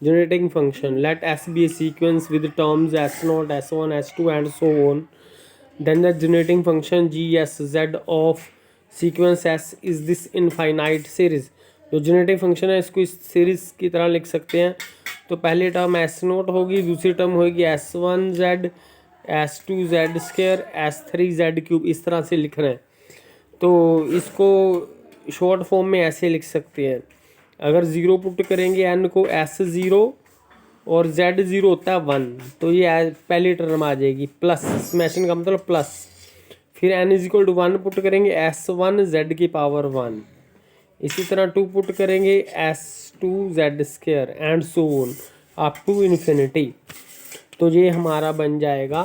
generating function. Let S be a sequence with terms S0, S1, S2 and so on. Then the generating function GSZ of sequence S is this infinite series. जो generating function है इसको इस series की तरह लिख सकते हैं. तो पहली टर्म S0 होगी, दूसरी टर्म होगी S1Z, S2Z square, S3Z cube. इस तरह से लिख रहे हैं. तो इसको शॉर्ट फॉर्म में ऐसे लिख सकते हैं. अगर ज़ीरो पुट करेंगे n को S0 और Z0 होता है 1, तो ये पहली टर्म आ जाएगी प्लस. स्मैशिंग का मतलब प्लस. फिर n=1 पुट करेंगे S1Z की पावर 1. इसी तरह 2 पुट करेंगे S2Z square and so on up to infinity. तो ये हमारा बन जाएगा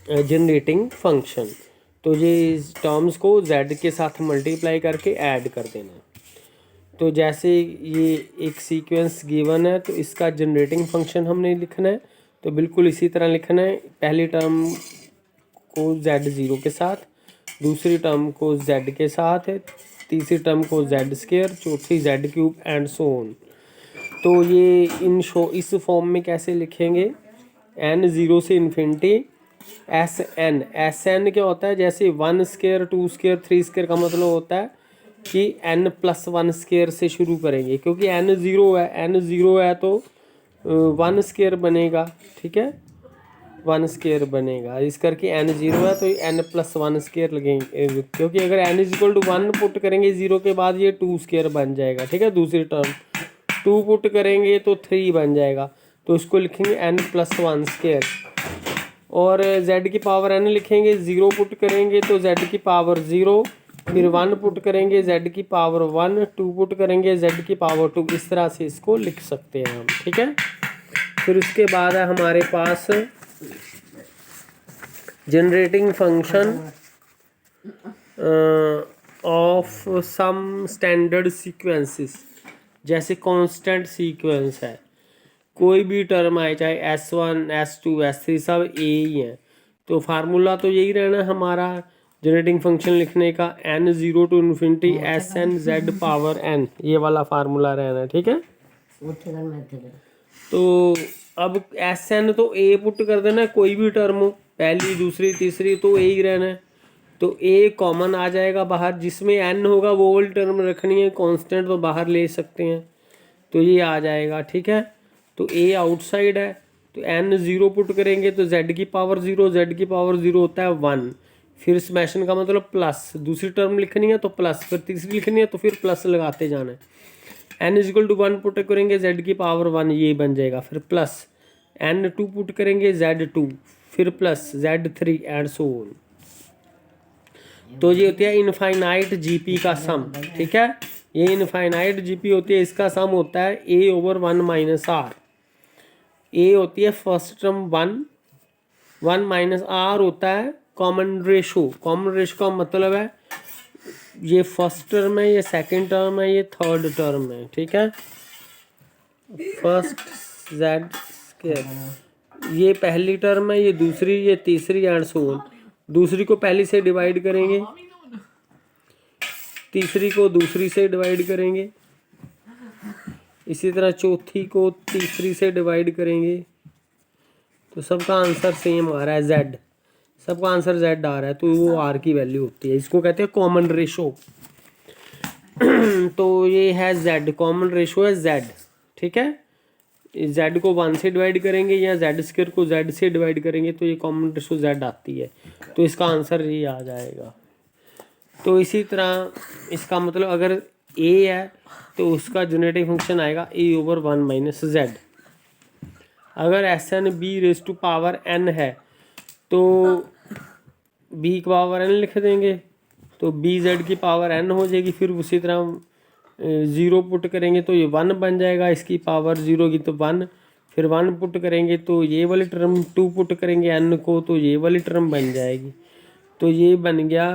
जनरेटिंग फंक्शन. तो ये इस टर्म्स को z के साथ मल्टीप्लाई करके ऐड कर देना. तो जैसे ये एक सीक्वेंस गिवन है तो इसका जनरेटिंग फंक्शन हमने लिखना है. तो बिल्कुल इसी तरह लिखना है. पहली टर्म को z0 के साथ, दूसरी टर्म को z के साथ, तीसरी टर्म को z स्क्वायर, चौथी z cube and so on. तो ये इस फॉर्म में कैसे लिखेंगे? n 0 से इन्फिनिटी Sn क्या होता है? जैसे 1 स्क्वायर, 2 स्क्वायर, 3 स्क्वायर का मतलब होता है कि n+1 स्क्वायर से शुरू करेंगे, क्योंकि n 0 है तो 1 स्क्वायर बनेगा. ठीक है, 1 स्क्वायर बनेगा. इस करके n 0 है तो n+1 स्क्वायर लगेंगे, क्योंकि अगर n=1 पुट करेंगे 0 के बाद ये 2 स्क्वायर बन जाएगा. ठीक है, दूसरी टर्म 2 पुट करेंगे तो 3 बन जाएगा. तो इसको लिखेंगे n+1 स्क्वायर. और z की पावर n लिखेंगे. 0 पुट करेंगे तो z की पावर 0, फिर 1 पुट करेंगे z की पावर 1, 2 पुट करेंगे z की पावर 2. इस तरह से इसको लिख सकते हैं हम. ठीक है, फिर उसके बाद है हमारे पास generating function of some standard sequences. जैसे कांस्टेंट सीक्वेंस है, कोई भी टर्म आए, चाहे S1, S2, S3 सब ए ही हैं, तो फार्मूला तो यही रहना हमारा जनरेटिंग फंक्शन लिखने का. n 0 to infinity Sn(z power n), ये वाला फार्मूला रहना है. ठीक है, तो अब Sn तो a पुट कर देना है. कोई भी टर्म हो, पहली, दूसरी, तीसरी, तो a ही रहना है. तो a कॉमन आ जाएगा बाहर. जिसमें n होगा वो वाली टर्म रखनी है. कांस्टेंट तो बाहर ले सकते हैं, तो ये आ जाएगा. ठीक है, तो a आउटसाइड है, तो n 0 पुट करेंगे तो z की पावर 0, z की पावर 0 होता है 1. फिर स्मैशन का मतलब प्लस. दूसरी टर्म लिखनी है तो प्लस, फिर तीसरी लिखनी है तो फिर प्लस लगाते जाना है. n=1 पुट करेंगे z की पावर 1, ये बन जाएगा. फिर प्लस n2 पुट करेंगे z2, फिर plus z3 and so on. तो ये होती है इनफाइनाइट जीपी का सम. ठीक है, ये इनफाइनाइट जीपी होती है. इसका सम होता है a/1 - r. a होती है फर्स्ट टर्म 1 r होता है कॉमन रेशो. कॉमन रेशो का मतलब है ये फर्स्ट टर्म है, ये सेकंड टर्म है, ये थर्ड टर्म है. ठीक है, फर्स्ट z स्क्वायर ये पहली टर्म है, ये दूसरी, ये तीसरी एंड सो ऑन. दूसरी को पहली से डिवाइड करेंगे, तीसरी को दूसरी से डिवाइड करेंगे, इसी तरह चौथी को तीसरी से डिवाइड करेंगे. तो सबका आंसर सेम आ रहा है z. सबका आंसर z आ रहा है, तो वो r की वैल्यू होती है. इसको कहते हैं कॉमन रेशो. तो ये है z, कॉमन रेशो है z. ठीक है, z को 1 से डिवाइड करेंगे या z स्क्वायर को z से डिवाइड करेंगे तो ये कॉमन रेशो z आती है. तो इसका आंसर ये आ जाएगा. तो इसी तरह इसका मतलब अगर a है तो उसका जनरेटिंग फंक्शन आएगा a/1 - z. अगर Sn b⁴ है तो b की पावर n लिख देंगे, तो bz की पावर n हो जाएगी. फिर उसी तरह 0 पुट करेंगे तो ये 1 बन जाएगा. इसकी पावर 0 की तो 1, फिर 1 पुट करेंगे तो ये वाली टर्म, 2 पुट करेंगे n को तो ये वाली टर्म बन जाएगी. तो ये बन गया,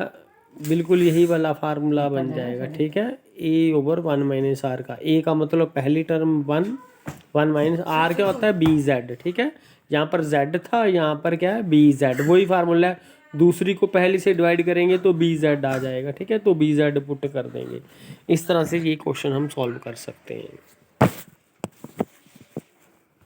बिल्कुल यही वाला फार्मूला बन जाएगा. ठीक है, a/1 - r का. a का मतलब पहली टर्म 1 r क्या होता है bz. ठीक है, यहाँ पर z था, यहाँ पर क्या है bz. वही फार्मूला है. दूसरी को पहली से डिवाइड करेंगे तो bz आ जाएगा. ठीक है, तो bz पुट कर देंगे. इस तरह से ये क्वेश्चन हम सॉल्व कर सकते हैं.